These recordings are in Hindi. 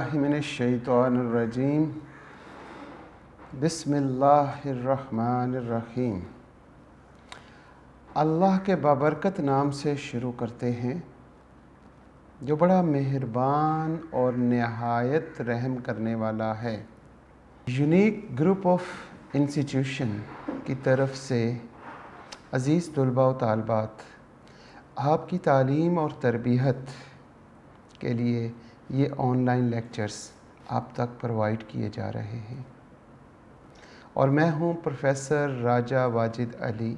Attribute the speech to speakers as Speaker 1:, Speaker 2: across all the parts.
Speaker 1: बिस्मिल्लाहिमिनश्शैतानिर्रजीम बिस्मिल्लाहिर्रहमानिर्रहीम। अल्लाह के बाबरकत नाम से शुरू करते हैं जो बड़ा मेहरबान और नहायत रहम करने वाला है। यूनिक ग्रुप ऑफ इंस्टीट्यूशन की तरफ से अज़ीज़ तलबा व तालिबात, आपकी तालीम और तरबियत के लिए ये ऑनलाइन लेक्चर्स आप तक प्रोवाइड किए जा रहे हैं और मैं हूँ प्रोफेसर राजा वाजिद अली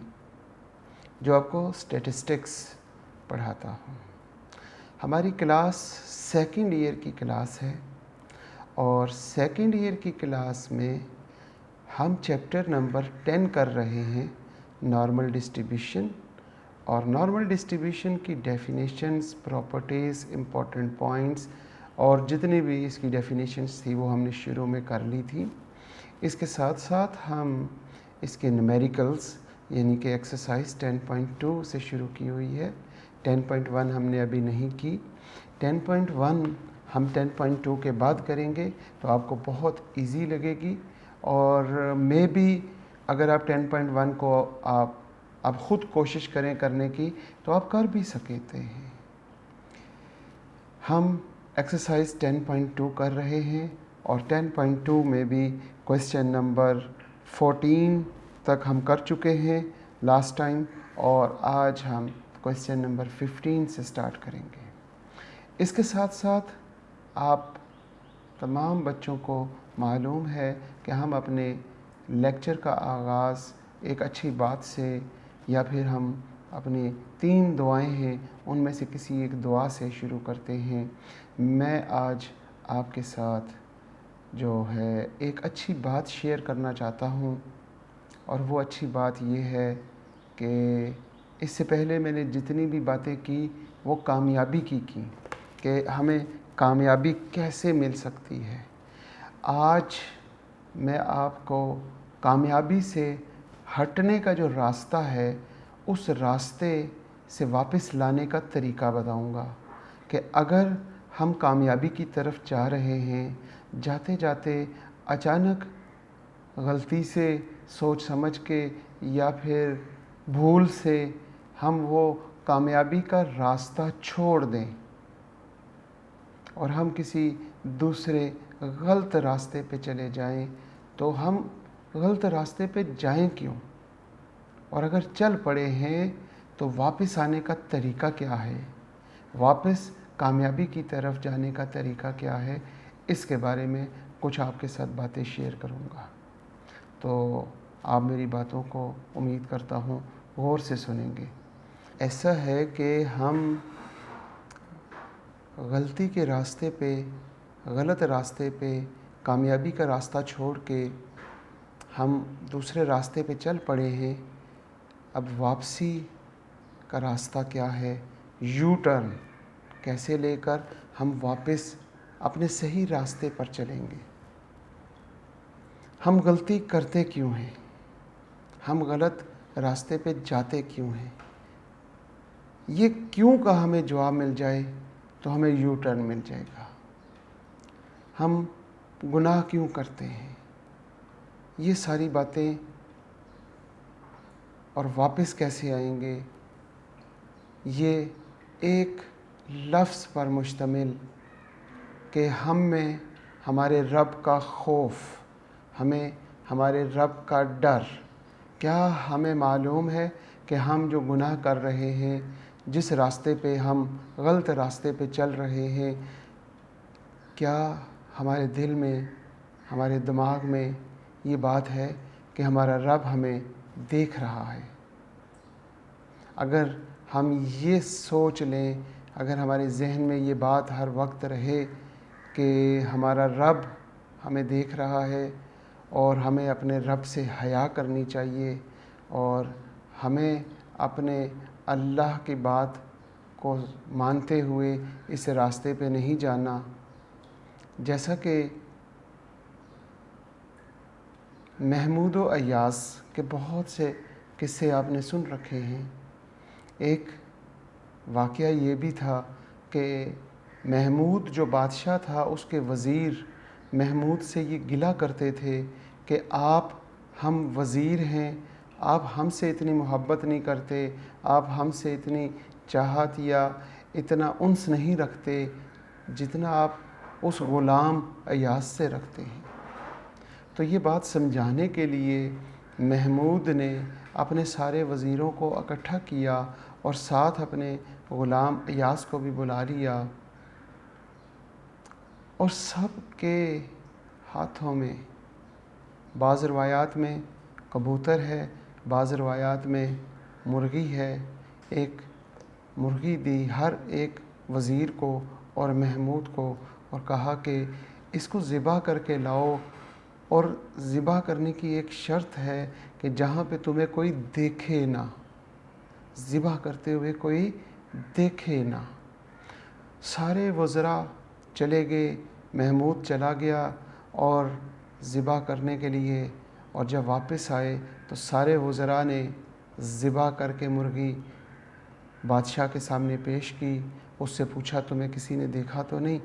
Speaker 1: जो आपको स्टैटिस्टिक्स पढ़ाता हूँ। हमारी क्लास सेकंड ईयर की क्लास है और सेकंड ईयर की क्लास में हम चैप्टर नंबर 10 कर रहे हैं, नॉर्मल डिस्ट्रीब्यूशन। और नॉर्मल डिस्ट्रीब्यूशन की डेफिनेशंस, प्रॉपर्टीज़, इम्पोर्टेंट पॉइंट्स और जितनी भी इसकी डेफिनेशंस थी वो हमने शुरू में कर ली थी। इसके साथ साथ हम इसके न्यूमेरिकल्स यानी कि एक्सरसाइज 10.2 से शुरू की हुई है। 10.1 हमने अभी नहीं की। 10.1 हम 10.2 के बाद करेंगे तो आपको बहुत इजी लगेगी और मे बी अगर आप 10.1 को आप ख़ुद कोशिश करें करने की तो आप कर भी सकते हैं। हम एक्सरसाइज 10.2 कर रहे हैं और 10.2 में भी क्वेश्चन नंबर 14 तक हम कर चुके हैं लास्ट टाइम और आज हम क्वेश्चन नंबर 15 से स्टार्ट करेंगे। इसके साथ साथ आप तमाम बच्चों को मालूम है कि हम अपने लेक्चर का आगाज़ एक अच्छी बात से या फिर हम अपनी 3 दुआएं हैं उनमें से किसी एक दुआ से शुरू करते हैं। मैं आज आपके साथ जो है एक अच्छी बात शेयर करना चाहता हूँ और वो अच्छी बात ये है कि इससे पहले मैंने जितनी भी बातें की वो कामयाबी की कि हमें कामयाबी कैसे मिल सकती है। आज मैं आपको कामयाबी से हटने का जो रास्ता है उस रास्ते से वापस लाने का तरीका बताऊंगा कि अगर हम कामयाबी की तरफ जा रहे हैं, जाते जाते अचानक गलती से सोच समझ के या फिर भूल से हम वो कामयाबी का रास्ता छोड़ दें और हम किसी दूसरे गलत रास्ते पे चले जाएं, तो हम गलत रास्ते पे जाएं क्यों, और अगर चल पड़े हैं तो वापस आने का तरीका क्या है, वापस कामयाबी की तरफ जाने का तरीका क्या है, इसके बारे में कुछ आपके साथ बातें शेयर करूंगा। तो आप मेरी बातों को उम्मीद करता हूँ गौर से सुनेंगे। ऐसा है कि हम गलती के रास्ते पे, गलत रास्ते पे, कामयाबी का रास्ता छोड़ के हम दूसरे रास्ते पे चल पड़े हैं। अब वापसी का रास्ता क्या है, यू टर्न कैसे लेकर हम वापस अपने सही रास्ते पर चलेंगे। हम गलती करते क्यों हैं, हम गलत रास्ते पे जाते क्यों हैं, ये क्यों का हमें जवाब मिल जाए तो हमें यू टर्न मिल जाएगा। हम गुनाह क्यों करते हैं, ये सारी बातें, और वापस कैसे आएंगे, ये एक लफ्ज़ पर मुश्तमिल कि हम में हमारे रब का खौफ, हमें हमारे रब का डर। क्या हमें मालूम है कि हम जो गुनाह कर रहे हैं, जिस रास्ते पे हम गलत रास्ते पे चल रहे हैं, क्या हमारे दिल में, हमारे दिमाग में ये बात है कि हमारा रब हमें देख रहा है। अगर हम ये सोच लें, अगर हमारे जहन में ये बात हर वक्त रहे कि हमारा रब हमें देख रहा है और हमें अपने रब से हया करनी चाहिए और हमें अपने अल्लाह की बात को मानते हुए इस रास्ते पे नहीं जाना। जैसा कि महमूद व अय्यास के बहुत से किस्से आपने सुन रखे हैं। एक वाक़या ये भी था कि महमूद जो बादशाह था उसके वज़ीर महमूद से ये गिला करते थे कि आप हम वज़ीर हैं, आप हमसे इतनी मोहब्बत नहीं करते, आप हमसे इतनी चाहत या इतना उन्स नहीं रखते जितना आप उस ग़ुलाम अय्याज़ से रखते हैं। तो ये बात समझाने के लिए महमूद ने अपने सारे वज़ीरों को इकट्ठा किया और साथ अपने ग़ुलाम अय्याज़ को भी बुला लिया और सब के हाथों में बाज़ रवायात में कबूतर है, बाज़ रवायात में मुर्गी है। एक मुर्गी दी हर एक वज़ीर को और महमूद को और कहा कि इसको ज़िबा करके लाओ, और ज़िबा करने की एक शर्त है कि जहाँ पे तुम्हें कोई देखे ना, ज़िबा करते हुए कोई देखे ना। सारे वज़रा चले गए, महमूद चला गया और ज़िबा करने के लिए, और जब वापस आए तो सारे वज़रा ने ज़िबा करके मुर्गी बादशाह के सामने पेश की। उससे पूछा तुम्हें किसी ने देखा तो नहीं?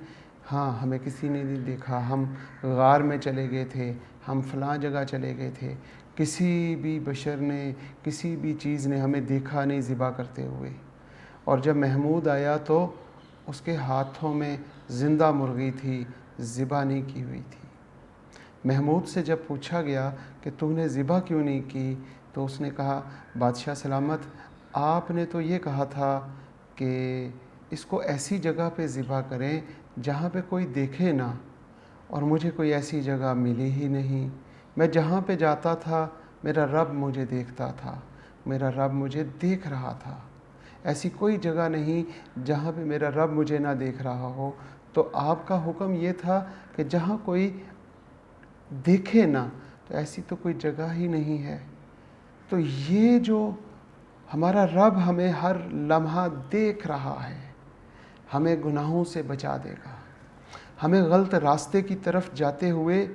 Speaker 1: हाँ, हमें किसी ने नहीं देखा, हम गार में चले गए थे, हम फ़लाँ जगह चले गए थे, किसी भी बशर ने, किसी भी चीज़ ने हमें देखा नहीं ज़िबा करते हुए। और जब महमूद आया तो उसके हाथों में ज़िंदा मुर्गी थी, ज़िबा नहीं की हुई थी। महमूद से जब पूछा गया कि तूने ज़िबा क्यों नहीं की, तो उसने कहा, बादशाह सलामत, आपने तो ये कहा था कि इसको ऐसी जगह पे ज़िबा करें जहाँ पे कोई देखे ना, और मुझे कोई ऐसी जगह मिली ही नहीं। मैं जहाँ पे जाता था मेरा रब मुझे देखता था, मेरा रब मुझे देख रहा था। ऐसी कोई जगह नहीं जहाँ पे मेरा रब मुझे ना देख रहा हो। तो आपका हुक्म ये था कि जहाँ कोई देखे ना, तो ऐसी तो कोई जगह ही नहीं है। तो ये जो हमारा रब हमें हर लम्हा देख रहा है, हमें गुनाहों से बचा देगा। हमें गलत रास्ते की तरफ जाते हुए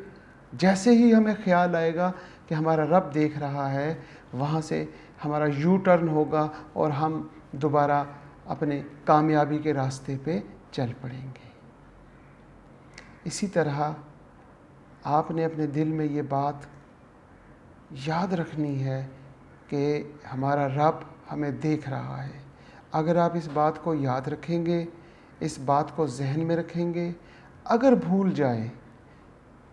Speaker 1: जैसे ही हमें ख्याल आएगा कि हमारा रब देख रहा है, वहाँ से हमारा यू टर्न होगा और हम दोबारा अपने कामयाबी के रास्ते पे चल पड़ेंगे। इसी तरह आपने अपने दिल में ये बात याद रखनी है कि हमारा रब हमें देख रहा है। अगर आप इस बात को याद रखेंगे, इस बात को जहन में रखेंगे, अगर भूल जाएं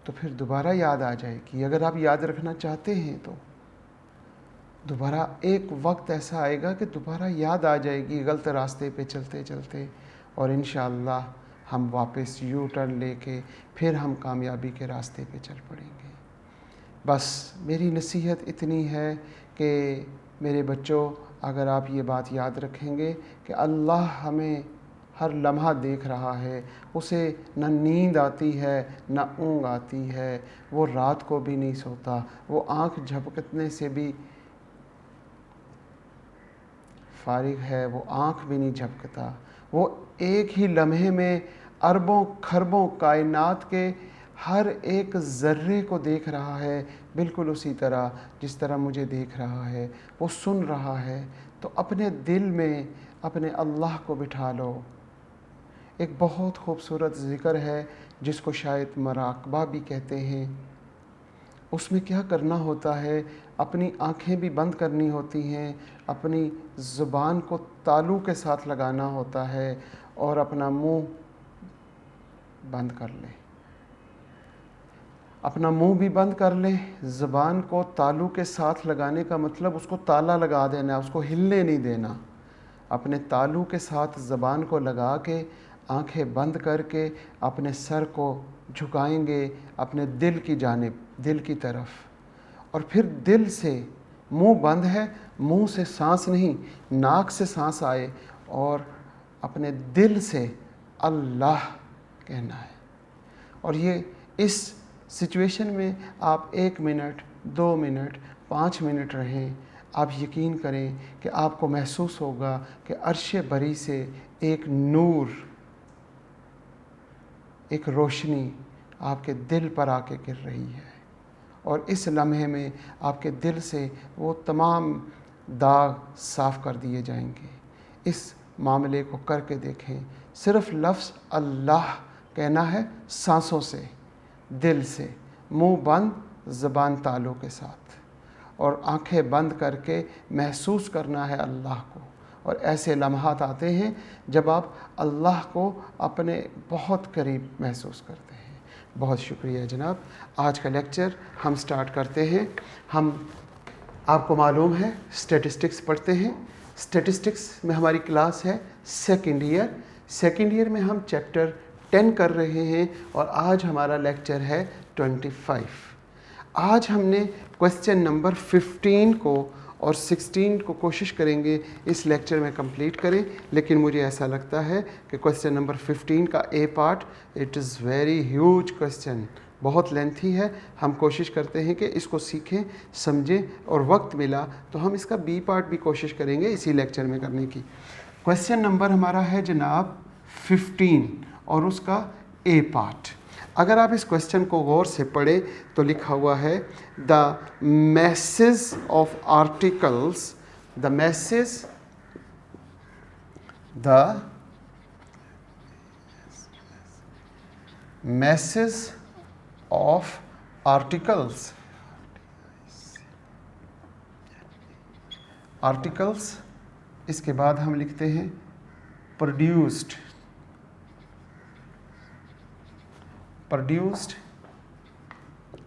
Speaker 1: तो फिर दोबारा याद आ जाएगी। अगर आप याद रखना चाहते हैं तो दोबारा एक वक्त ऐसा आएगा कि दोबारा याद आ जाएगी गलत रास्ते पे चलते चलते, और इंशाअल्लाह हम वापस यू टर्न लेके फिर हम कामयाबी के रास्ते पे चल पड़ेंगे। बस मेरी नसीहत इतनी है कि मेरे बच्चों, अगर आप ये बात याद रखेंगे कि अल्लाह हमें हर लम्हा देख रहा है, उसे न नींद आती है न ऊँघ आती है, वो रात को भी नहीं सोता, वो आँख झपकने से भी फारिग है, वो आँख भी नहीं झपकता। वो एक ही लम्हे में अरबों खरबों कायनात के हर एक ज़र्रे को देख रहा है, बिल्कुल उसी तरह जिस तरह मुझे देख रहा है। वो सुन रहा है। तो अपने दिल में अपने अल्लाह को बिठा लो। एक बहुत खूबसूरत ज़िक्र है जिसको शायद मराक़बा भी कहते हैं। उसमें क्या करना होता है, अपनी आँखें भी बंद करनी होती हैं, अपनी ज़ुबान को तालू के साथ लगाना होता है और अपना मुंह बंद कर ले। अपना मुंह भी बंद कर ले। ज़ुबान को तालू के साथ लगाने का मतलब उसको ताला लगा देना, उसको हिलने नहीं देना। अपने तालू के साथ ज़ुबान को लगा के आँखें बंद करके अपने सर को झुकाएंगे अपने दिल की जानिब, दिल की तरफ, और फिर दिल से, मुंह बंद है, मुंह से सांस नहीं, नाक से सांस आए और अपने दिल से अल्लाह कहना है। और ये इस सिचुएशन में आप 1 मिनट, 2 मिनट, 5 मिनट रहें। आप यकीन करें कि आपको महसूस होगा कि अर्श बरी से एक नूर, एक रोशनी आपके दिल पर आके गिर रही है, और इस लम्हे में आपके दिल से वो तमाम दाग साफ़ कर दिए जाएंगे। इस मामले को करके देखें। सिर्फ लफ्ज़ अल्लाह कहना है सांसों से, दिल से, मुंह बंद, ज़बान तालू के साथ, और आंखें बंद करके महसूस करना है अल्लाह को। और ऐसे लम्हात आते हैं जब आप अल्लाह को अपने बहुत करीब महसूस करते हैं। बहुत शुक्रिया जनाब। आज का लेक्चर हम स्टार्ट करते हैं। हम आपको मालूम है स्टैटिस्टिक्स पढ़ते हैं। स्टैटिस्टिक्स में हमारी क्लास है सेकंड ईयर। सेकंड ईयर में हम चैप्टर 10 कर रहे हैं और आज हमारा लेक्चर है 25। आज हमने क्वेश्चन नंबर 15 को और 16 को कोशिश करेंगे इस लेक्चर में कंप्लीट करें, लेकिन मुझे ऐसा लगता है कि क्वेश्चन नंबर 15 का A part it is very huge question, बहुत लेंथी है। हम कोशिश करते हैं कि इसको सीखें, समझें, और वक्त मिला तो हम इसका बी पार्ट भी कोशिश करेंगे इसी लेक्चर में करने की। क्वेश्चन नंबर हमारा है जनाब 15 और उसका ए पार्ट। अगर आप इस क्वेश्चन को गौर से पढ़ें तो लिखा हुआ है the message of articles, the message, the message of articles, articles, इसके बाद हम लिखते हैं produced, produced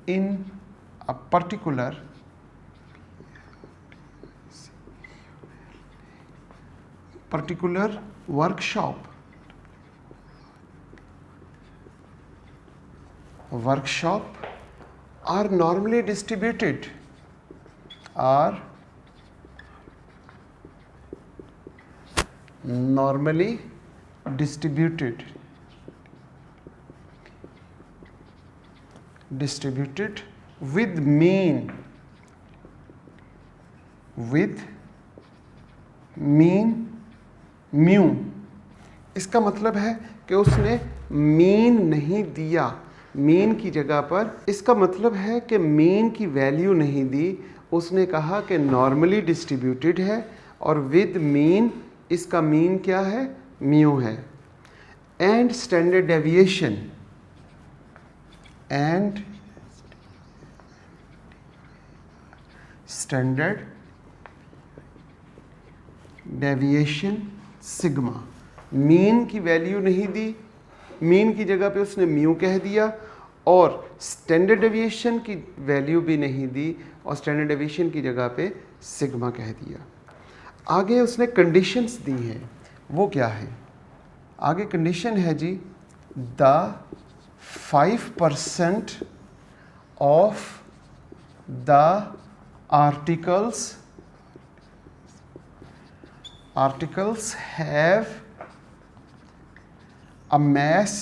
Speaker 1: in a particular workshop, are normally distributed, are normally distributed with mean mu। इसका मतलब है कि उसने मीन नहीं दिया, मीन की जगह पर, इसका मतलब है कि मीन की वैल्यू नहीं दी, उसने कहा कि नॉर्मली डिस्ट्रीब्यूटेड है और विद मीन, इसका मीन क्या है, म्यू है। And standard deviation, and standard deviation sigma. Mean की वैल्यू नहीं दी, मीन की जगह पे उसने म्यू कह दिया, और स्टैंडर्ड डेविएशन की वैल्यू भी नहीं दी और स्टैंडर्ड डेविएशन की जगह पे सिग्मा कह दिया। आगे उसने कंडीशंस दी हैं, वो क्या है? आगे कंडीशन है जी the 5% of the articles have a mass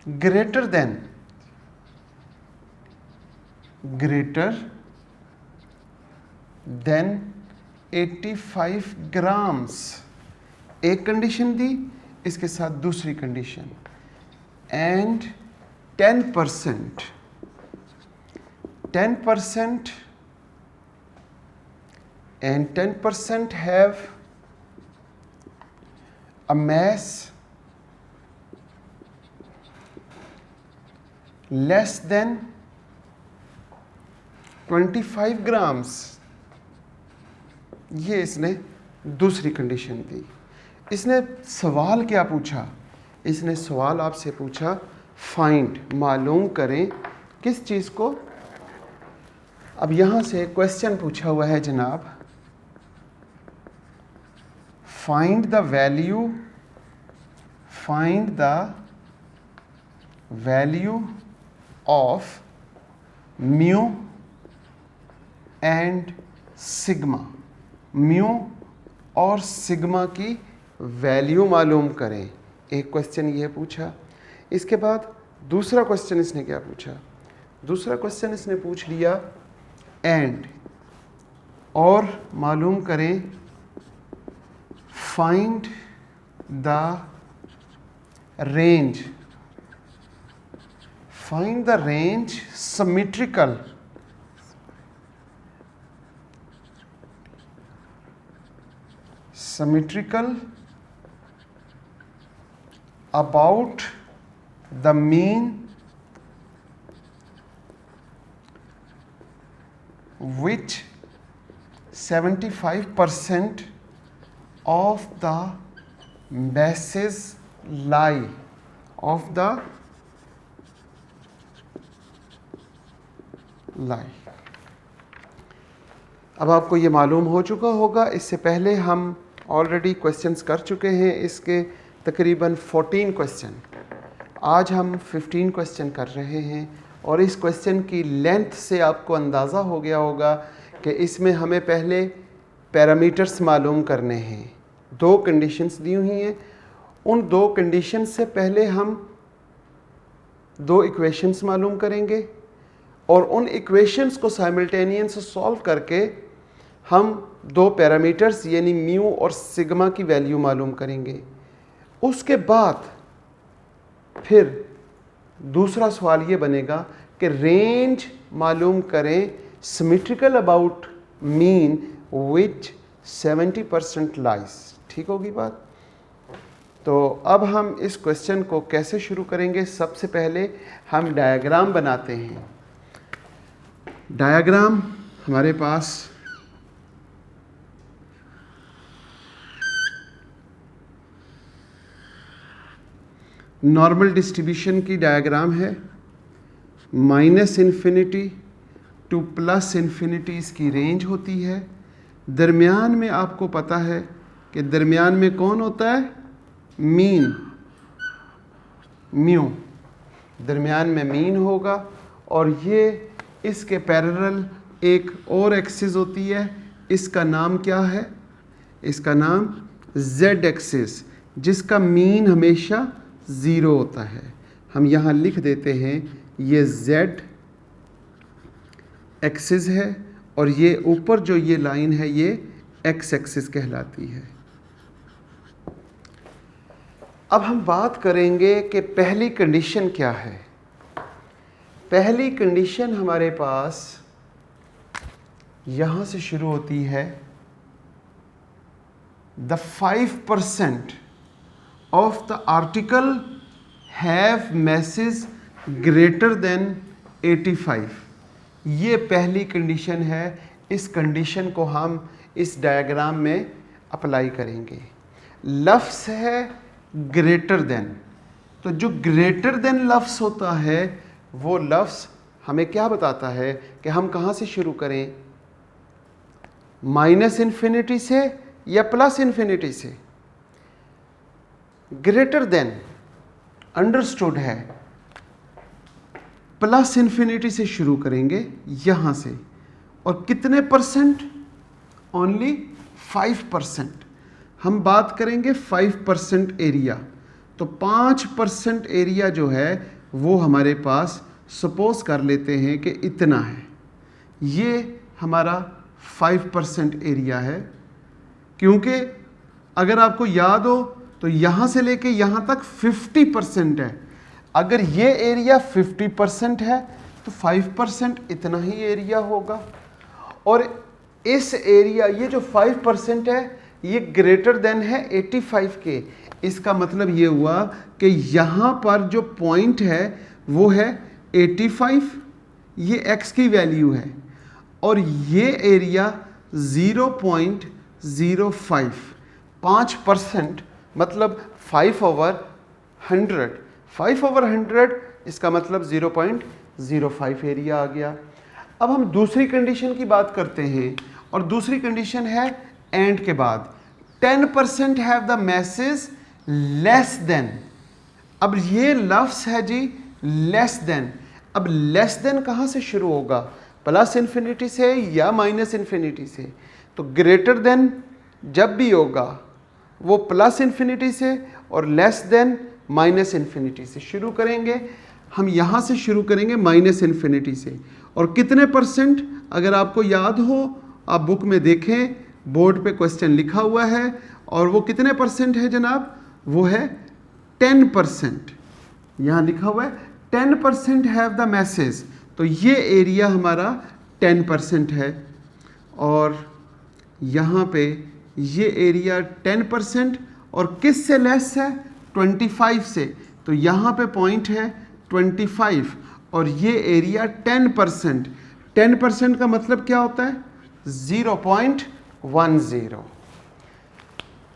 Speaker 1: greater than 85 grams. एक कंडीशन दी, इसके साथ दूसरी condition, and 10% have a mass less than 25 grams. ये इसने दूसरी कंडीशन दी। इसने सवाल क्या पूछा? इसने सवाल आपसे पूछा फाइंड, मालूम करें किस चीज़ को। अब यहाँ से क्वेश्चन पूछा हुआ है जनाब, find the value of mu and sigma. Mu और सिग्मा की वैल्यू मालूम करें। एक क्वेश्चन ये पूछा। इसके बाद दूसरा क्वेश्चन इसने क्या पूछा? दूसरा क्वेश्चन इसने पूछ लिया एंड, और मालूम करें find the range, find the range symmetrical symmetrical about the mean which 75% of the masses lie of the lie। अब आपको ये मालूम हो चुका होगा, इससे पहले हम ऑलरेडी क्वेश्चंस कर चुके हैं, इसके तकरीबन 14 क्वेश्चन। आज हम 15 क्वेश्चन कर रहे हैं और इस क्वेश्चन की लेंथ से आपको अंदाज़ा हो गया होगा कि इसमें हमें पहले पैरामीटर्स मालूम करने हैं। दो कंडीशंस दी हुई हैं, उन दो कंडीशंस से पहले हम दो इक्वेशंस मालूम करेंगे और उन इक्वेशंस को साइमल्टेनियस सॉल्व करके हम दो पैरामीटर्स यानी म्यू और सिग्मा की वैल्यू मालूम करेंगे। उसके बाद फिर दूसरा सवाल ये बनेगा कि रेंज मालूम करें symmetrical about mean which 70% lies. ठीक होगी बात? तो अब हम इस क्वेश्चन को कैसे शुरू करेंगे? सबसे पहले हम डायग्राम बनाते हैं। डायग्राम हमारे पास नॉर्मल डिस्ट्रीब्यूशन की डायग्राम है। -∞ टू +∞ इसकी रेंज होती है। दरमियान में आपको पता है कि दरमियान में कौन होता है? Mean, mu. दरमियान में मीन होगा और ये इसके पैरेलल एक और एक्सिस होती है, इसका नाम क्या है? इसका नाम z एक्सिस, जिसका मीन हमेशा 0 होता है। हम यहाँ लिख देते हैं ये z एक्सिस है और ये ऊपर जो ये लाइन है ये x एक्सिस कहलाती है। अब हम बात करेंगे कि पहली कंडीशन क्या है। पहली कंडीशन हमारे पास यहाँ से शुरू होती है। The 5% of the article have masses greater than 85। ये पहली कंडीशन है। इस कंडीशन को हम इस डायग्राम में अप्लाई करेंगे। लफ्ज़ है ग्रेटर देन, तो जो ग्रेटर देन लफ्ज़ होता है वो लफ्ज़ हमें क्या बताता है कि हम कहाँ से शुरू करें? -∞ से या +∞ से? ग्रेटर देन अंडरस्टूड है, +∞ से शुरू करेंगे यहाँ से। और कितने %? ओनली 5%। हम बात करेंगे 5% एरिया, तो 5% एरिया जो है वो हमारे पास सपोज कर लेते हैं कि इतना है। ये हमारा 5% एरिया है, क्योंकि अगर आपको याद हो तो यहाँ से लेके यहाँ तक 50% है। अगर ये एरिया 50% है तो 5% इतना ही एरिया होगा। और इस एरिया, ये जो 5% है ये ग्रेटर देन है 85 के। इसका मतलब ये हुआ कि यहाँ पर जो पॉइंट है वो है 85, ये x की वैल्यू है, और ये एरिया 0.05, 5% मतलब 5/100। 5/100 इसका मतलब 0.05 एरिया आ गया। अब हम दूसरी कंडीशन की बात करते हैं, और दूसरी कंडीशन है एंड के बाद 10% have the message less than. अब ये लफ्ज़ है जी लेस देन। अब लेस देन कहाँ से शुरू होगा? +∞ से या -∞ से? तो ग्रेटर देन जब भी होगा वो +∞ से, और लेस देन -∞ से शुरू करेंगे। हम यहाँ से शुरू करेंगे -∞ से। और कितने %? अगर आपको याद हो आप बुक में देखें, बोर्ड पे क्वेश्चन लिखा हुआ है, और वो कितने % है जनाब? वो है 10%। यहाँ लिखा हुआ है 10% हैव द मैसेज, तो ये एरिया हमारा 10% है। और यहाँ पे ये एरिया 10% और किस से लेस है? 25 से। तो यहाँ पे पॉइंट है 25 और ये एरिया 10%। 10% का मतलब क्या होता है? 0.10।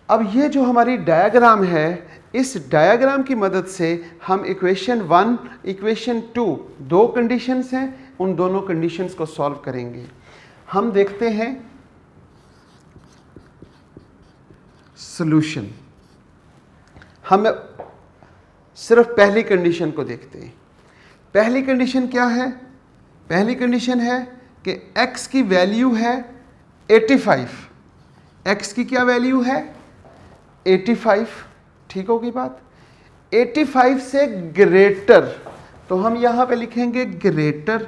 Speaker 1: अब ये जो हमारी डायग्राम है, इस डायग्राम की मदद से हम इक्वेशन 1, इक्वेशन 2, दो कंडीशंस हैं, उन दोनों कंडीशंस को सॉल्व करेंगे। हम देखते हैं सॉल्यूशन। हम सिर्फ पहली कंडीशन को देखते हैं। पहली कंडीशन क्या है? पहली कंडीशन है कि x की वैल्यू है 85। x की क्या वैल्यू है? 85। ठीक होगी बात? 85 से ग्रेटर, तो हम यहां पे लिखेंगे ग्रेटर।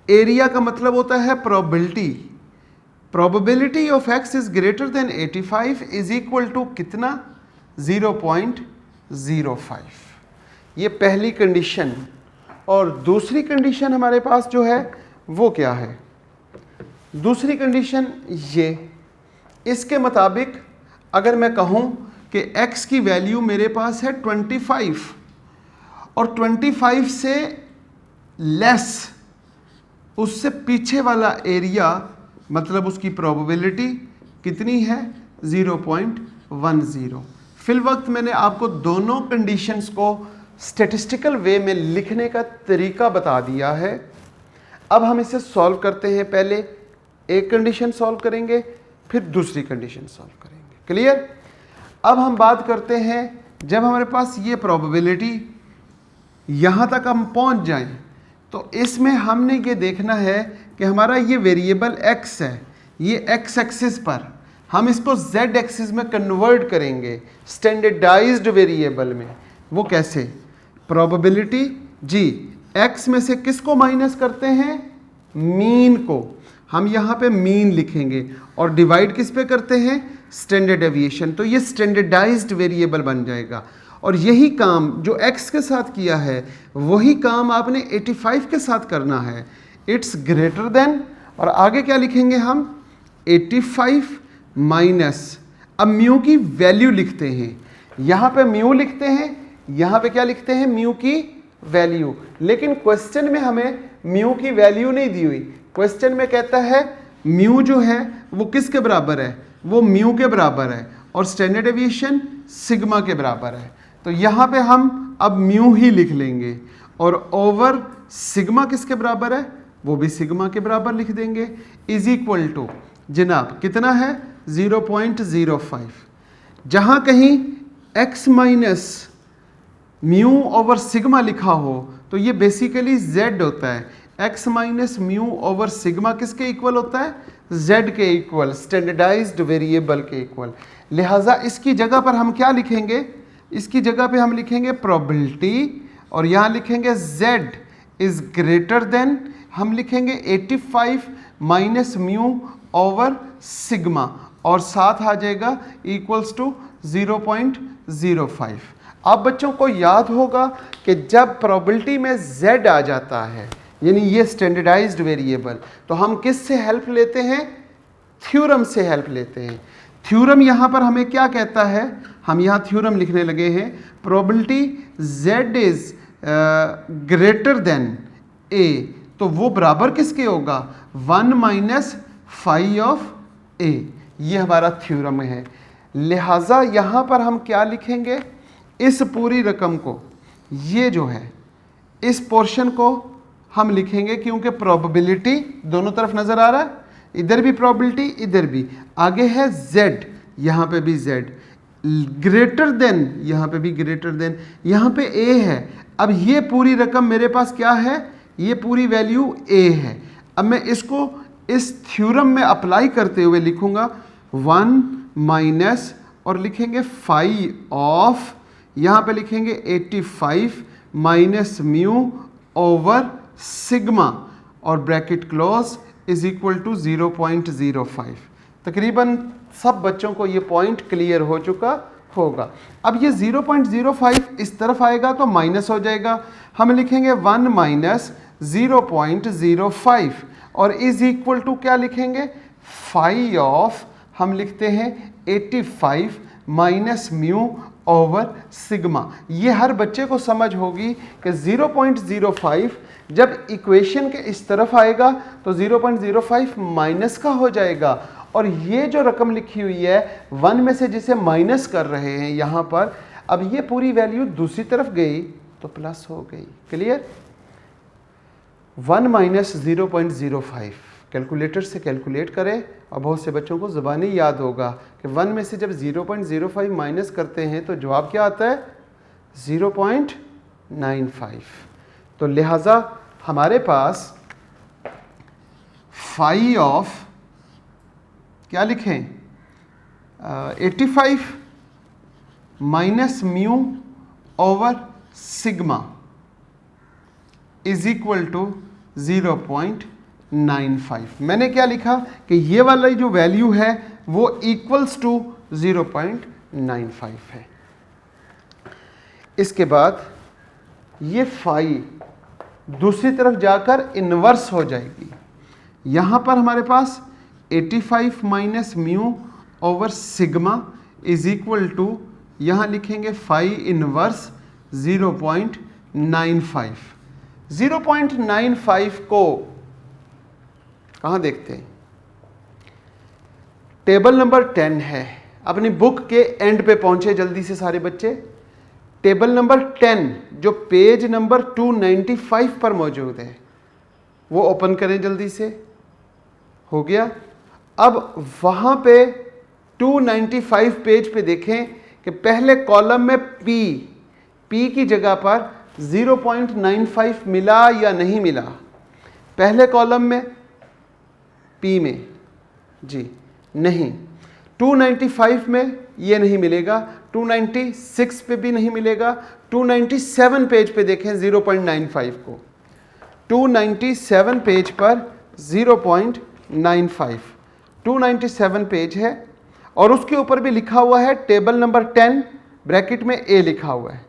Speaker 1: एरिया का मतलब होता है probability. Probability of x is greater than 85 is equal to कितना? 0.05। ये पहली कंडीशन। और दूसरी कंडीशन हमारे पास जो है वो क्या है? दूसरी कंडीशन ये, इसके मुताबिक अगर मैं कहूं कि x की वैल्यू मेरे पास है 25 और 25 से लेस, उससे पीछे वाला एरिया, मतलब उसकी प्रोबेबिलिटी कितनी है? 0.10। फिल वक्त मैंने आपको दोनों कंडीशंस को स्टैटिस्टिकल वे में लिखने का तरीका बता दिया है। अब हम इसे सॉल्व करते हैं। पहले एक कंडीशन सॉल्व करेंगे, फिर दूसरी कंडीशन सॉल्व करेंगे। क्लियर? अब हम बात करते हैं, जब हमारे पास ये प्रोबेबिलिटी यहाँ तक हम पहुँच जाएं, तो इसमें हमने ये देखना है कि हमारा ये वेरिएबल x है, ये x एक्सिस पर हम इसको z एक्सिस में कन्वर्ट करेंगे स्टैंडर्डाइज्ड वेरिएबल में। वो कैसे? प्रोबेबिलिटी जी, x में से किसको माइनस करते हैं? मीन को। हम यहाँ पे मीन लिखेंगे और डिवाइड किस पे करते हैं? Standard deviation. तो ये स्टैंडर्डाइज्ड वेरिएबल बन जाएगा। और यही काम जो x के साथ किया है, वही काम आपने 85 के साथ करना है। इट्स ग्रेटर देन, और आगे क्या लिखेंगे हम? 85 माइनस, अब म्यू की वैल्यू लिखते हैं। यहाँ पे म्यू लिखते हैं, यहाँ पे क्या लिखते हैं? म्यू की वैल्यू। लेकिन क्वेश्चन में हमें म्यू की वैल्यू नहीं दी हुई। क्वेश्चन में कहता है म्यू जो है वो किसके बराबर है? वो म्यू के बराबर है और स्टैंडर्ड डेविएशन सिग्मा के बराबर है। तो यहाँ पे हम अब म्यू ही लिख लेंगे और ओवर सिग्मा किसके बराबर है? वो भी सिग्मा के बराबर लिख देंगे। इज इक्वल टू जनाब कितना है? 0.05। जहाँ कहीं x minus mu over sigma लिखा हो तो ये बेसिकली z होता है। x minus mu over sigma किसके इक्वल होता है? z के इक्वल, स्टैंडर्डाइज्ड वेरिएबल के इक्वल। लिहाजा इसकी जगह पर हम क्या लिखेंगे? इसकी जगह पे हम लिखेंगे प्रोबेबिलिटी और यहाँ लिखेंगे z इज ग्रेटर देन, हम लिखेंगे 85 माइनस म्यू ओवर सिग्मा और साथ आ जाएगा इक्वल्स टू 0.05। अब बच्चों को याद होगा कि जब प्रोबेबिलिटी में z आ जाता है, यानी ये स्टैंडर्डाइज्ड वेरिएबल, तो हम किस से हेल्प लेते हैं? थ्योरम से हेल्प लेते हैं। थ्योरम यहाँ पर हमें क्या कहता है? हम यहाँ थ्योरम लिखने लगे हैं। Probability z is greater then a, तो वो बराबर किसके होगा? 1 माइनस फाई ऑफ a। ये हमारा थ्योरम है। लिहाजा यहाँ पर हम क्या लिखेंगे? इस पूरी रकम को, ये जो है इस पोर्शन को हम लिखेंगे, क्योंकि प्रोबेबिलिटी दोनों तरफ नजर आ रहा है, इधर भी प्रोबेबिलिटी, इधर भी। आगे है z, यहाँ पे भी z, ग्रेटर देन, यहाँ पे भी ग्रेटर देन, यहाँ पे a है। अब ये पूरी रकम मेरे पास क्या है? ये पूरी वैल्यू a है। अब मैं इसको इस थ्योरम में अप्लाई करते हुए लिखूंगा 1 माइनस और लिखेंगे फाई ऑफ, यहाँ पे लिखेंगे 85 माइनस म्यू ओवर सिग्मा और bracket close is equal to 0.05। तकरीबन सब बच्चों को ये पॉइंट क्लियर हो चुका होगा। अब ये 0.05 इस तरफ आएगा तो माइनस हो जाएगा। हम लिखेंगे 1 माइनस 0.05 और इज इक्वल टू क्या लिखेंगे? फाई ऑफ, हम लिखते हैं 85 माइनस म्यू ओवर सिग्मा। ये हर बच्चे को समझ होगी कि 0.05 जब इक्वेशन के इस तरफ आएगा तो 0.05 माइनस का हो जाएगा, और ये जो रकम लिखी हुई है 1 में से जिसे माइनस कर रहे हैं यहाँ पर, अब ये पूरी वैल्यू दूसरी तरफ गई तो प्लस हो गई। क्लियर? 1 माइनस 0.05 कैलकुलेटर से कैलकुलेट करें, और बहुत से बच्चों को ज़बानी याद होगा कि 1 में से जब 0.05 माइनस करते हैं तो जवाब क्या आता है? 0.95। तो लिहाजा हमारे पास फाई ऑफ क्या लिखें? 85 minus mu over sigma is equal to 0.95। मैंने क्या लिखा कि ये वाला जो वैल्यू है वो इक्वल्स टू 0.95 है। इसके बाद ये फाई दूसरी तरफ जाकर इन्वर्स हो जाएगी। यहाँ पर हमारे पास 85 minus mu over sigma is equal to, यहाँ लिखेंगे फाई इनवर्स 0.95। 0.95 को कहाँ देखते हैं? टेबल नंबर 10 है। अपनी बुक के एंड पे पहुंचे जल्दी से सारे बच्चे। टेबल नंबर 10 जो पेज नंबर 295 पर मौजूद है वो ओपन करें जल्दी से। हो गया? अब वहां पे 295 पेज पे देखें कि पहले कॉलम में पी की जगह पर 0.95 मिला या नहीं मिला। पहले कॉलम में पी में जी नहीं, 295 में ये नहीं मिलेगा, 296 पे भी नहीं मिलेगा। 297 पेज पे देखें 0.95 को, 297 पेज पर 0.95, 297 पेज है, और उसके ऊपर भी लिखा हुआ है टेबल नंबर 10 ब्रैकेट में ए लिखा हुआ है।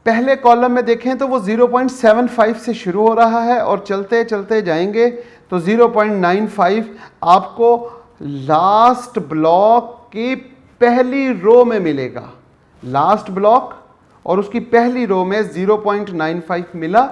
Speaker 1: पहले कॉलम में देखें तो वो 0.75 से शुरू हो रहा है और चलते चलते जाएंगे तो 0.95 आपको लास्ट ब्लॉक की पहली रो में मिलेगा। लास्ट ब्लॉक और उसकी पहली रो में 0.95 मिला।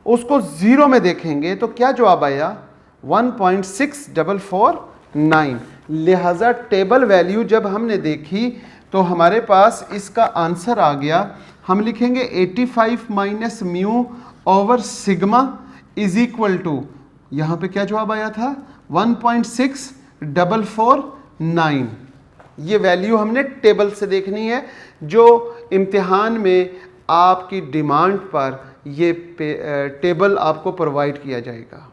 Speaker 1: उसको जीरो में देखेंगे तो क्या जवाब आया? 1.6449। लिहाजा टेबल वैल्यू जब हमने देखी तो हमारे पास इसका आंसर आ गया। हम लिखेंगे 85 minus mu over sigma is equal to, यहाँ पे क्या जवाब आया था? 1.6449। ये वैल्यू हमने टेबल से देखनी है, जो इम्तिहान में आपकी डिमांड पर ये टेबल आपको प्रोवाइड किया जाएगा।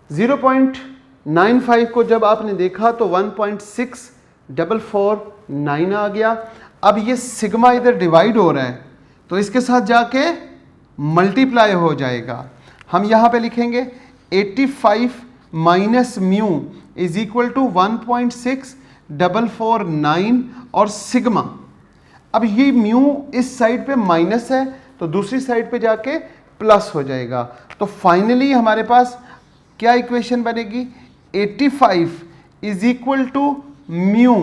Speaker 1: 0.95 को जब आपने देखा तो 1.6449 आ गया। अब ये सिग्मा इधर डिवाइड हो रहा है तो इसके साथ जाके मल्टीप्लाई हो जाएगा। हम यहाँ पे लिखेंगे 85 minus mu is equal to 1.6449 और सिग्मा। अब ये म्यू इस साइड पे माइनस है तो दूसरी साइड पे जाके प्लस हो जाएगा। तो फाइनली हमारे पास क्या इक्वेशन बनेगी? 85 is equal to mu,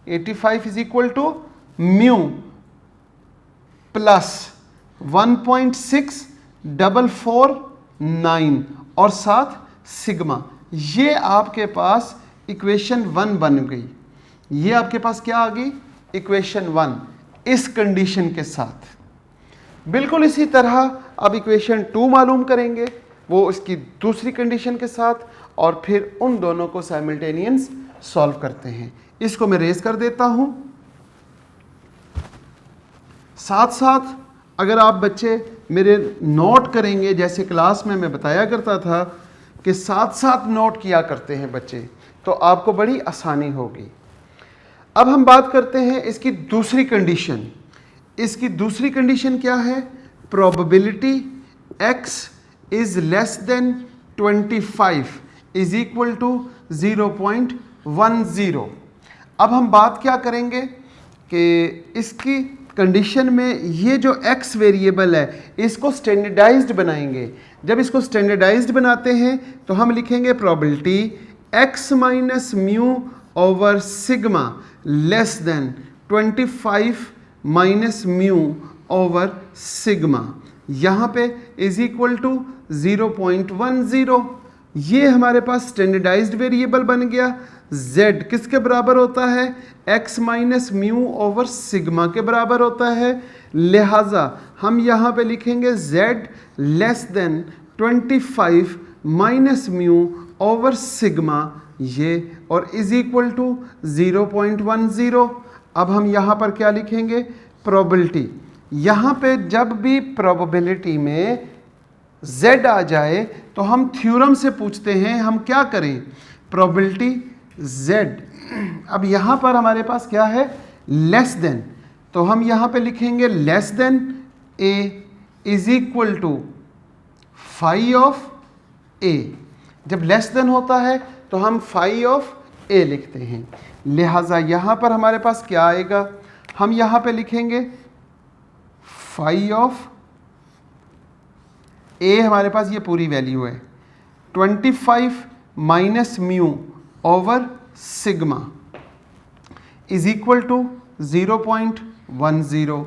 Speaker 1: 85 is equal to mu plus 1.6449 और साथ सिग्मा। ये आपके पास इक्वेशन 1 बन गई। ये आपके पास क्या आ गई? इक्वेशन 1 इस कंडीशन के साथ। बिल्कुल इसी तरह अब इक्वेशन 2 मालूम करेंगे, वो इसकी दूसरी कंडीशन के साथ, और फिर उन दोनों को साइमल्टेनियस सॉल्व करते हैं। इसको मैं रेज कर देता हूं। साथ साथ अगर आप बच्चे मेरे नोट करेंगे, जैसे क्लास में मैं बताया करता था कि साथ साथ नोट किया करते हैं बच्चे, तो आपको बड़ी आसानी होगी। अब हम बात करते हैं इसकी दूसरी कंडीशन। इसकी दूसरी कंडीशन क्या है? Probability x is less than 25 is equal to 0.10। अब हम बात क्या करेंगे कि इसकी कंडीशन में ये जो x वेरिएबल है इसको स्टैंडर्डाइज्ड बनाएंगे। जब इसको स्टैंडर्डाइज्ड बनाते हैं तो हम लिखेंगे probability x minus mu over sigma less than 25 minus mu over sigma, यहाँ पे इज इक्वल टू 0.10। ये हमारे पास स्टैंडर्डाइज्ड वेरिएबल बन गया। z किसके बराबर होता है? x minus mu over sigma के बराबर होता है। लिहाजा हम यहाँ पे लिखेंगे z less than 25 minus mu over sigma ये, और इज इक्वल टू 0.10। अब हम यहाँ पर क्या लिखेंगे? प्रोबेबिलिटी। यहाँ पे जब भी प्रोबेबिलिटी में z आ जाए तो हम थ्योरम से पूछते हैं हम क्या करें? Probability z। अब यहाँ पर हमारे पास क्या है? लेस देन, तो हम यहाँ पे लिखेंगे less than a is equal to phi of a। जब लेस देन होता है तो हम फाई ऑफ a लिखते हैं। लिहाजा यहाँ पर हमारे पास क्या आएगा? हम यहाँ पे लिखेंगे फाई ऑफ a, हमारे पास ये पूरी वैल्यू है 25 minus mu over sigma is equal to 0.10।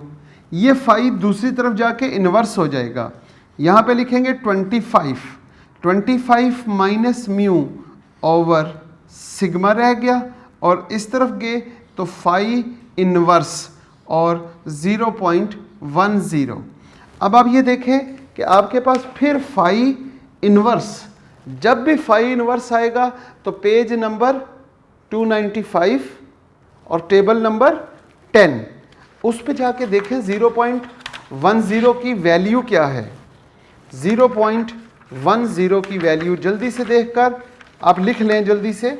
Speaker 1: ये फाई दूसरी तरफ जाके इन्वर्स हो जाएगा। यहाँ पे लिखेंगे 25 माइनस म्यू ओवर सिग्मा रह गया, और इस तरफ गए तो फाई इन्वर्स और 0.10। अब आप ये देखें कि आपके पास फिर फाई इन्वर्स, जब भी फाई इन्वर्स आएगा तो पेज नंबर 295 और टेबल नंबर 10 उस पे जाके देखें 0.10 की वैल्यू क्या है। 0.10 की वैल्यू जल्दी से देखकर आप लिख लें जल्दी से,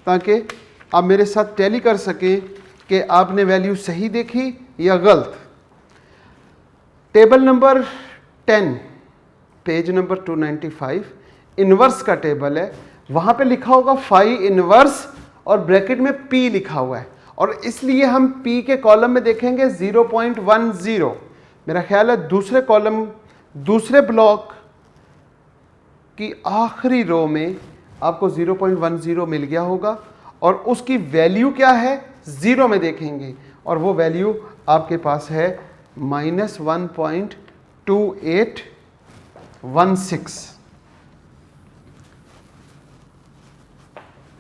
Speaker 1: ताकि आप मेरे साथ टैली कर सकें कि आपने वैल्यू सही देखी या गलत। Table number 10 page number 295 inverse का टेबल है, वहाँ पे लिखा होगा फाई इन्वर्स और ब्रैकेट में p लिखा हुआ है, और इसलिए हम p के कॉलम में देखेंगे 0.10। मेरा ख्याल है दूसरे कॉलम, दूसरे ब्लॉक की आखिरी रो में आपको 0.10 मिल गया होगा, और उसकी वैल्यू क्या है 0 में देखेंगे, और वो वैल्यू आपके पास है -1.2816।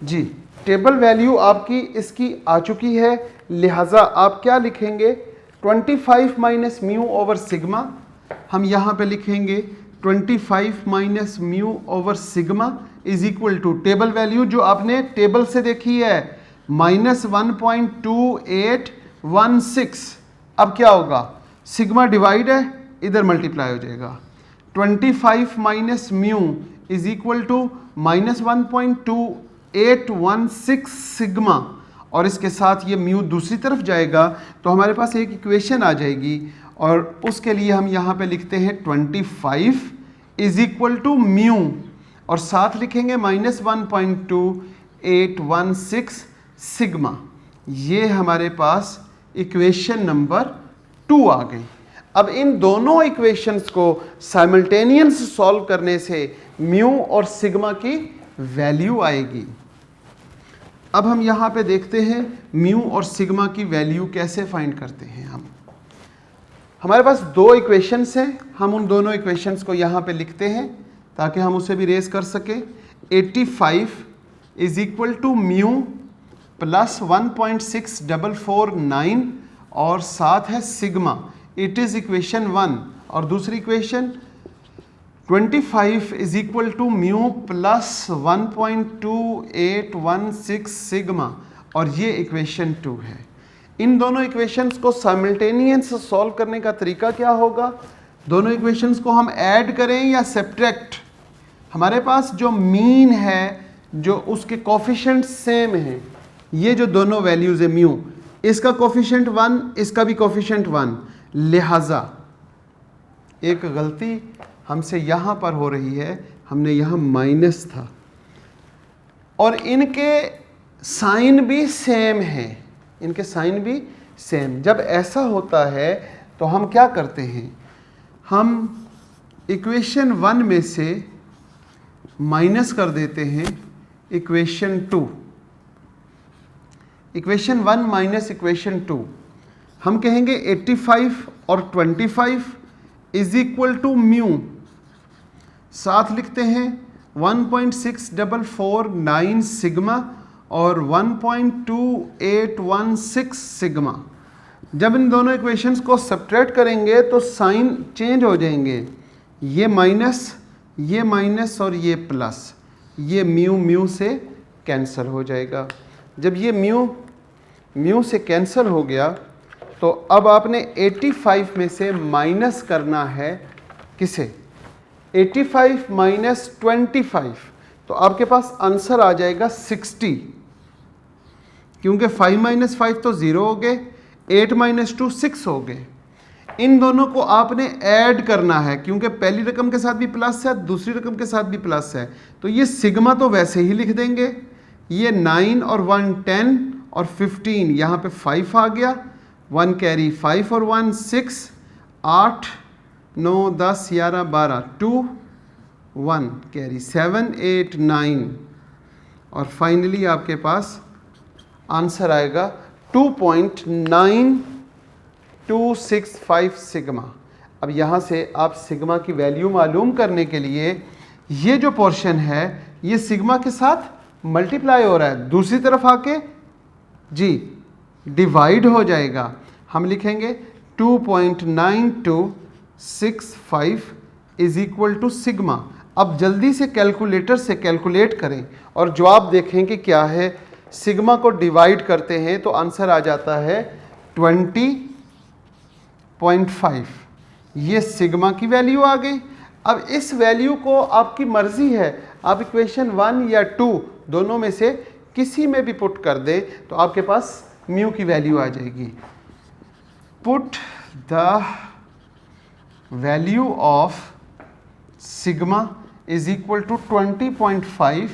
Speaker 1: जी, टेबल वैल्यू आपकी इसकी आ चुकी है। लिहाजा आप क्या लिखेंगे? 25 माइनस म्यू ओवर सिग्मा, हम यहाँ पे लिखेंगे 25 minus mu over sigma is equal to table value जो आपने टेबल से देखी है -1.2816। अब क्या होगा? सिग्मा डिवाइड है, इधर मल्टीप्लाई हो जाएगा। 25 minus mu is equal to -1.2816 sigma, और इसके साथ ये म्यू दूसरी तरफ जाएगा तो हमारे पास एक इक्वेशन आ जाएगी, और उसके लिए हम यहाँ पे लिखते हैं 25 इज इक्वल टू म्यू, और साथ लिखेंगे -1.2816 सिग्मा। ये हमारे पास इक्वेशन नंबर 2 आ गई। अब इन दोनों इक्वेशंस को साइमल्टेनियस सॉल्व करने से म्यू और सिग्मा की वैल्यू आएगी। अब हम यहाँ पे देखते हैं म्यू और सिग्मा की वैल्यू कैसे फाइंड करते हैं। हमारे पास दो इक्वेशंस हैं, हम उन दोनों इक्वेशंस को यहाँ पे लिखते हैं ताकि हम उसे भी रेज कर सकें। 85 is equal to mu plus 1.6449 और साथ है सिग्मा, इट इज़ इक्वेशन 1। और दूसरी equation 25 is equal to mu plus 1.2816 sigma, और ये इक्वेशन 2 है। इन दोनों इक्वेशंस को साइमल्टेनियस सॉल्व करने का तरीका क्या होगा? दोनों इक्वेशंस को हम ऐड करें या सब्ट्रैक्ट। हमारे पास जो मीन है, जो उसके कोफिशिएंट सेम हैं, ये जो दोनों वैल्यूज़ है म्यू, इसका कोफिशिएंट 1, इसका भी कोफिशिएंट 1, लिहाजा एक गलती हमसे यहाँ पर हो रही है, हमने यहाँ माइनस था और इनके साइन भी सेम हैं, इनके साइन भी सेम। जब ऐसा होता है तो हम क्या करते हैं, हम इक्वेशन 1 में से माइनस कर देते हैं इक्वेशन 2, इक्वेशन 1 माइनस इक्वेशन 2, हम कहेंगे 85 और 25 इज इक्वल टू म्यू, साथ लिखते हैं 1.6449 सिग्मा और 1.2816 सिग्मा। जब इन दोनों इक्वेशंस को सब्ट्रैक्ट करेंगे तो साइन चेंज हो जाएंगे, ये माइनस और ये प्लस, ये म्यू से कैंसिल हो जाएगा। जब ये म्यू से कैंसिल हो गया तो अब आपने 85 में से माइनस करना है किसे, 85 माइनस 25, तो आपके पास आंसर आ जाएगा 60, क्योंकि 5 माइनस 5 तो 0 हो गए, 8 माइनस 2 6 हो गए। इन दोनों को आपने ऐड करना है, क्योंकि पहली रकम के साथ भी प्लस है, दूसरी रकम के साथ भी प्लस है, तो ये सिग्मा तो वैसे ही लिख देंगे। ये 9 और 1 10 और 15, यहाँ पे 5 आ गया, 1 कैरी 5 और 1 6, 8 9 10 11 12 2 1 कैरी 7 8 9, और फाइनली आपके पास आंसर आएगा 2.9265 सिग्मा। अब यहाँ से आप सिग्मा की वैल्यू मालूम करने के लिए ये जो पोर्शन है ये सिग्मा के साथ मल्टीप्लाई हो रहा है, दूसरी तरफ आके जी डिवाइड हो जाएगा। हम लिखेंगे 2.9265 इज इक्वल टू सिग्मा। अब जल्दी से कैलकुलेटर से कैलकुलेट करें और जवाब देखें कि क्या है। सिग्मा को डिवाइड करते हैं तो आंसर आ जाता है 20.5। ये सिग्मा की वैल्यू आ गई। अब इस वैल्यू को आपकी मर्जी है, आप इक्वेशन 1 या 2 दोनों में से किसी में भी पुट कर दे तो आपके पास म्यू की वैल्यू आ जाएगी। Put the value of sigma is equal to 20.5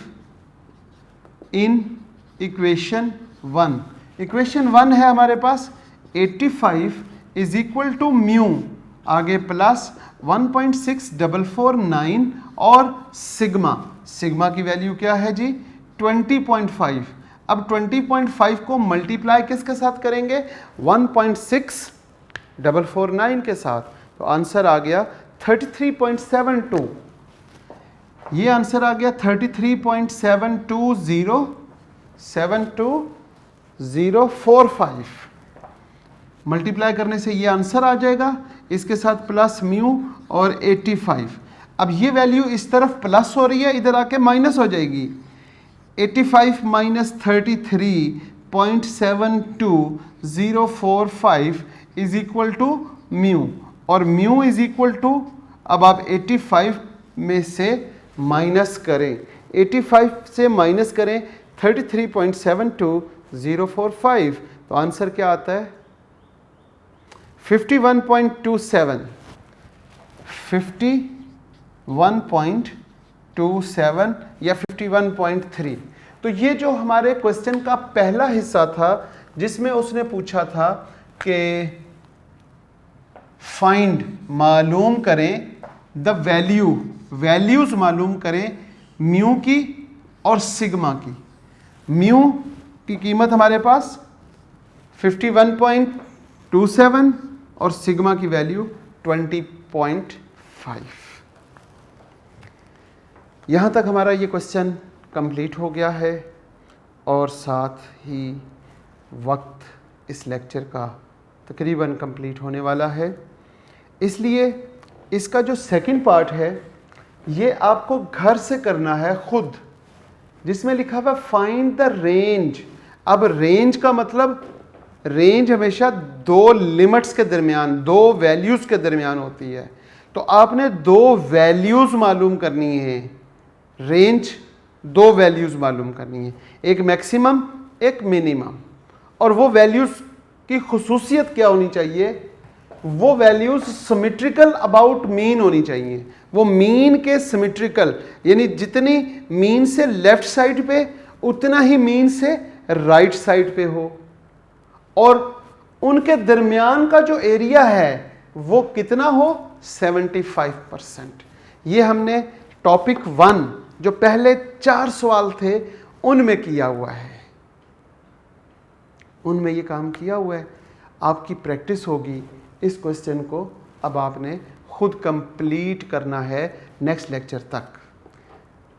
Speaker 1: in equation 1। Equation 1 है हमारे पास 85 इज इक्वल टू म्यू, आगे प्लस 1.6449 और सिग्मा की वैल्यू क्या है जी 20.5। अब 20.5 को मल्टीप्लाई किसके साथ करेंगे 1.6449 के साथ, तो आंसर आ गया 33.72। ये आंसर आ गया 33.72045। मल्टीप्लाई करने से ये आंसर आ जाएगा, इसके साथ प्लस म्यू और 85। अब ये वैल्यू इस तरफ प्लस हो रही है, इधर आके माइनस हो जाएगी। 85 माइनस 33.72045 इज इक्वल टू म्यू, और म्यू इज इक्वल टू, अब आप 85 में से माइनस करें, 85 से माइनस करें 33.72045, तो आंसर क्या आता है 51.27 या 51.3। तो ये जो हमारे क्वेश्चन का पहला हिस्सा था जिसमें उसने पूछा था कि फाइंड मालूम करें द वैल्यूज मालूम करें म्यू की और सिग्मा की। म्यू की कीमत हमारे पास 51.27 और सिग्मा की वैल्यू 20.5। यहाँ तक हमारा ये क्वेश्चन कंप्लीट हो गया है और साथ ही वक्त इस लेक्चर का तकरीबन कंप्लीट होने वाला है। इसलिए इसका जो सेकंड पार्ट है ये आपको घर से करना है खुद, जिसमें लिखा हुआ फाइंड द रेंज। अब रेंज का मतलब, रेंज हमेशा दो लिमिट्स के दरमियान, दो वैल्यूज़ के दरमियान होती है, तो आपने दो वैल्यूज़ मालूम करनी है। रेंज दो वैल्यूज़ मालूम करनी है, एक मैक्सिमम एक मिनिमम। और वो वैल्यूज़ की खुसूसियत क्या होनी चाहिए, वो वैल्यूज़ सिमेट्रिकल अबाउट मीन होनी चाहिए। वो मीन के सिमेट्रिकल, यानी जितनी मीन से लेफ्ट साइड पे उतना ही मीन से राइट साइड पे हो, और उनके दरमियान का जो एरिया है वो कितना हो 75%। ये हमने टॉपिक 1 जो पहले 4 सवाल थे उनमें किया हुआ है, उनमें ये काम किया हुआ है। आपकी प्रैक्टिस होगी। इस क्वेश्चन को अब आपने खुद कंप्लीट करना है नेक्स्ट लेक्चर तक,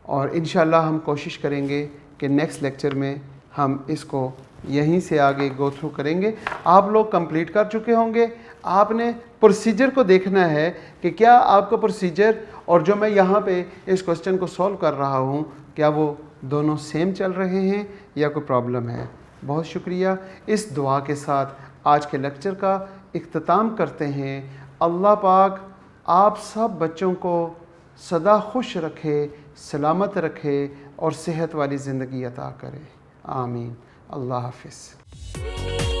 Speaker 1: और इंशाल्लाह हम कोशिश करेंगे कि नेक्स्ट लेक्चर में हम इसको यहीं से आगे गो थ्रू करेंगे। आप लोग कंप्लीट कर चुके होंगे। आपने प्रोसीजर को देखना है कि क्या आपका प्रोसीजर और जो मैं यहाँ पे इस क्वेश्चन को सॉल्व कर रहा हूँ, क्या वो दोनों सेम चल रहे हैं या कोई प्रॉब्लम है। बहुत शुक्रिया। इस दुआ के साथ आज के लेक्चर का इख्तिताम करते हैं। अल्लाह पाक आप सब बच्चों को सदा खुश रखे, सलामत रखे और सेहत वाली ज़िंदगी अता करे। आमीन। अल्लाह हाफ़िज़।